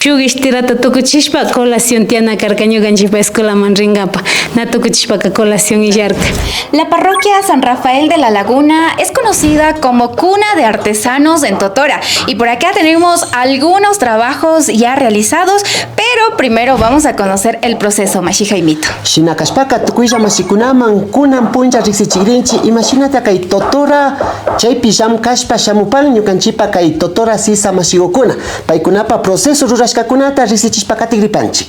Shugishtirata tukuchishpa colación tiana carcaño ganchipa escuela manringapa. Na tukuchishpa colación y yarca. La parroquia San Rafael de la Laguna es conocida como cuna de artesanos en Totora. Y por acá tenemos algunos trabajos ya realizados, pero primero vamos a conocer el proceso, Mashi Jaimito. Shinakaspaka tukuya masikunaman kunan puncha riksichirinchi imashinata kay Totora chaypi kashpa shamupan ñukanchipa kay Totora sisa masigukuna. Paykunapa proceso rurashkakunata riksichishpa katigripanchik.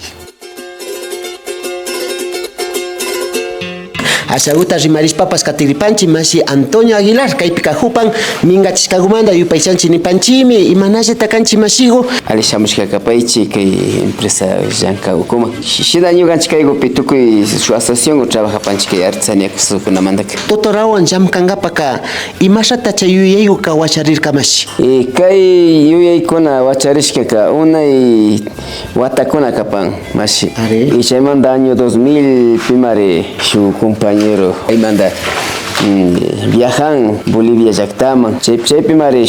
Ashaguta rimarishpapas katigripanchi Mashi Antonio Aguilar kaypi kahupan mingachishkagumanta yupaychanchi nipanchimi imanallata kanchi mashigo alishamushka kapaychi kay empresa llanka ukuma shida ñukanchik kaykupi tukuy su asociación trabajapanchik kay artesanía kunamantaqa Totorawan llamkankapaka imashata chay yuyaykuka wacharirkamashi kay yuyaykuna wacharishkaka unay watakuna kapan mashi y chaymanta año 2000 primari shu compañero aymanta viajan Bolivia llaqtaman chaypi mari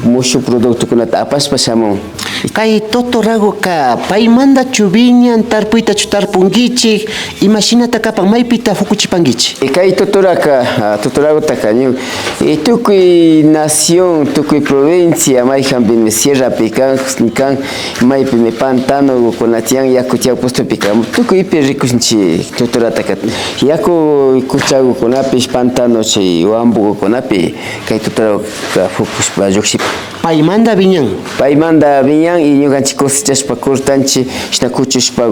mushu productokunata apashpa shamun kay Totoragoka paymanta chubiñan tarpuyta chutarpunkichik imashinata kapan maypita fukuchipankichik kay Totoragotaka tukuy nación tukuy provincia mayjambimi sierrapi kan maypimi pantano kunatian yaku tiyapustupi tukuypi rikunchik Totorataka yaku kuchagukunapi pantano chay wambukunapi kay Totoragoka fukushpa llukshipa paymanta viñan y ñukanchik cosechashpa kurtanchik shina kuchushpa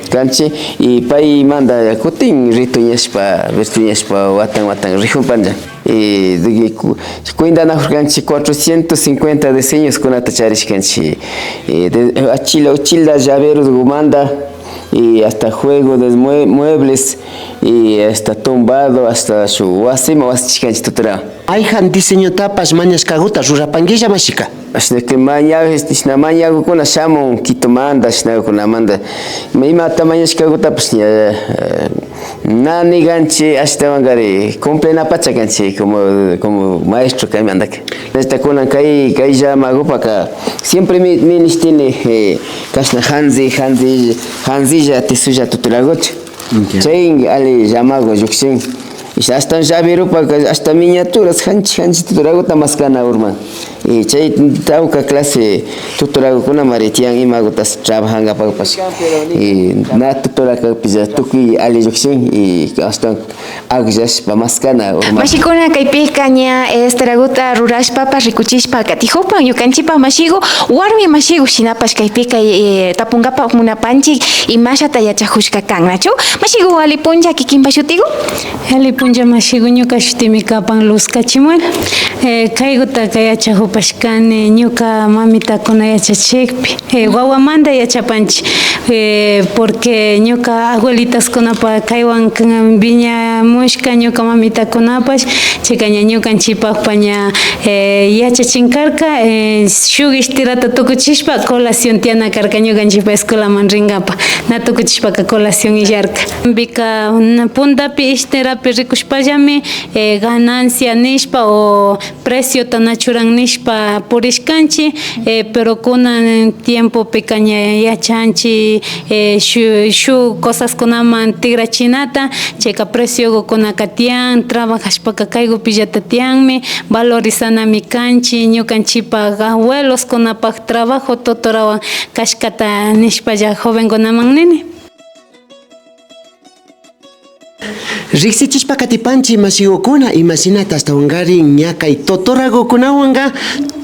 kanchik y paymanta kutin rituñashpa watan rijunpancha cuindanajurkanchik 450 diseños kunata charishkanchik uchilda llaveros gumanda y hasta juego de muebles y hasta tumbado hasta su wasima wasichkanchik Totora ayhan diseño tapas mañashkaguta rurapanquilla mashika shina mañagukuna shamun Quitomanta shinakunamanta imata mañashkagutapas nani ganchik ashtawankari complenapacha kanchik como maestro kaymantaka nishtakunan kay llamagupaka siempre ministini kashna hanzilla tisulla Totoragocha chay ali llamago llukshin hasta llaverupa hasta miniaturas hanchi Totoragota maskana urman y chay tawka clase Totoragokuna maritian imagutas trabajangapapas y na Totoragapilla tukuy ali llukshin y hasta agullashpa maskana urman Mashikuna kaypika ña Totoragota rurashpapas rikuchishpa katijupan ñukanchipa mashigu warmi mashigu shinapash kaypika tapunkapak munapanchik imashata yachakushka kan nachu mashigu alipuncha kikinpa shutigu Punja mashigu ñuka shutimi kapan Luz Cachimuel kayguta yachahupashkani ñuka mamitakuna yachachikpi wawamanta yachapanchik porque ñuka abuelitaskunapa kaywan viñamushka ñuka mamitakunapash chayka ña ñukanchipakpa ña yachachinkarka shuk ishtirata tukuchishpa colación tiana karka ñukanchipa escuelaman rinkapa na tukuchishpaka colación illarka bika puntapi ishtirapi rikushpallami ganancia nishpa o precio tanachuran nishpa purishkanchi pero kunan tiempo pika ña yachanchi shu cosas kunaman tigrachinata chayka precio kunaka tiyan trabajashpaka kaygupi llata tiyanmi valorizanami kanchi ñukanchipak abuelos kunapak trabajo Totorawan kashkata nishpalla jovenkunaman nini riksichishpa katipanchi masigukuna imashinata hasta ungarin ña kay Totoragokunawanqa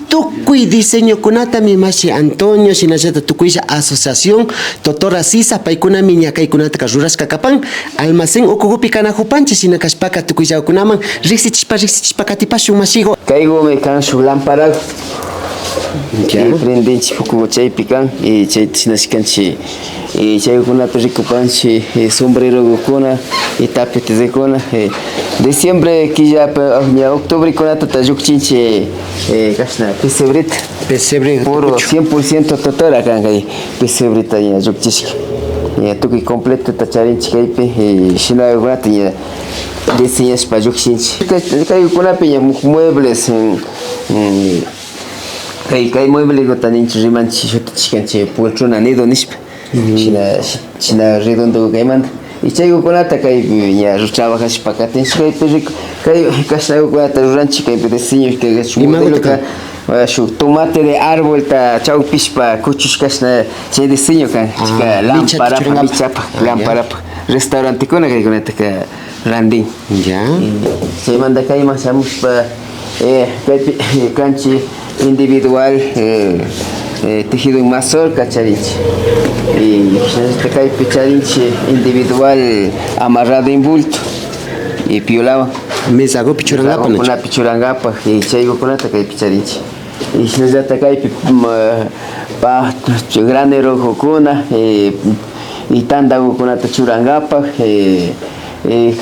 tukuy diseñokunatami Mashi Antonio shinallata tukuylla asociación Totora Sisa paykunami ña kaykunata rurashka kapan almacén ukukupi kanajupanchik shina kashpaka tukuyllakunaman riksichishpa katipashun mashigo kaygumi kan shuk lamparaku prendinchik puku chaypi kan y chay shinashkanchik y chaykunata rikupanchik sombrerokuna y tapetesekuna diciembre killapi ña octubre kunata llukshinchik kashna pesebre puro 100% Totora kan kay pesebreta ña llukchishka ña tukuy completo charinchik kaypi shinakunata ña diseñashpa llukshinchik kaykunapi ña muebles kay mueble go taninchi rimanchi shutichkanchi pulchuna nido nishpa china redondo kaymanta y chaykukunata kaypi ña trabajashpa katinshi kaypi rico kay kashnayukunata ruranchik kaypi diseño kay modeloka shuk tomate de árbol ta chawpishpa kuchushkashna chay diseño kan chika lamparapa bichapa lamparapa restaurantekuna kaykunata ka randin Ya. chaymanta kayman shamushpa kaypi kanchi individual tejido en mazorca charinchi y kaypi charinchi individual amarrado en bulto y piolaba Mesago pichurangapa. kuna pichurangapa y chaykukunata kaypi charinchi y shinallata kaypi pa granero hukuna y tandakukunata churangapa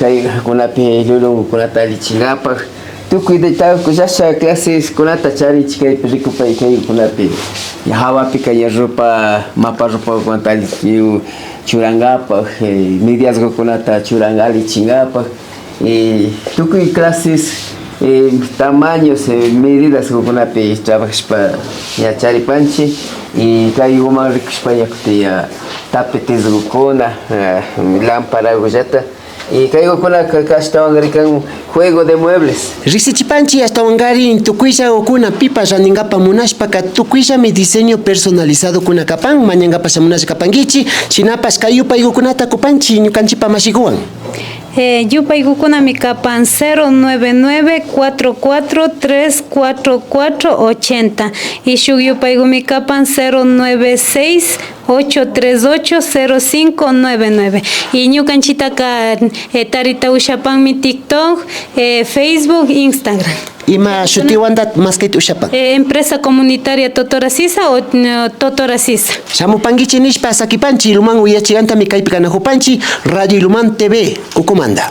kaykunapi lulunkukunata alichingapak tukuy yasha clases kunata charinchi kaypi rikupay kaykunapi hawapi kay ropa mapa ropa kunata churangapak mediaskukunata churanga alichingapak tukuy clases tamaños medidas kunapi trabajashpa ña charipanchi y kay uman rikushpa yakutia tapeteskukuna lámparakullata y kaykukuna kashtawanrikan juego de muebles Risichipanchi hasta wangari tukuisha okuna pipa raningapa munashpaka tukuisha mi diseño personalizado kuna kapan mañangapa shamunash kapangichi chinapas kayupa igukunata kupanchi ñukanchipa mashiguan. Yupaykukuna mi kapan 099-44-344-80 y shuk yupayku mi kapan 096-838-0599 y ñukanchitaka tarita ushapan mi TikTok, Facebook, Instagram. Ima shutiwanda maskait ushapan. Empresa comunitaria Totora Sisa o Totora Sisa. Shamupangichi nishpa sakipanchi iluman uyachiganta mi kaypi kanajupanchi Radio Iluman TV Ukumanda.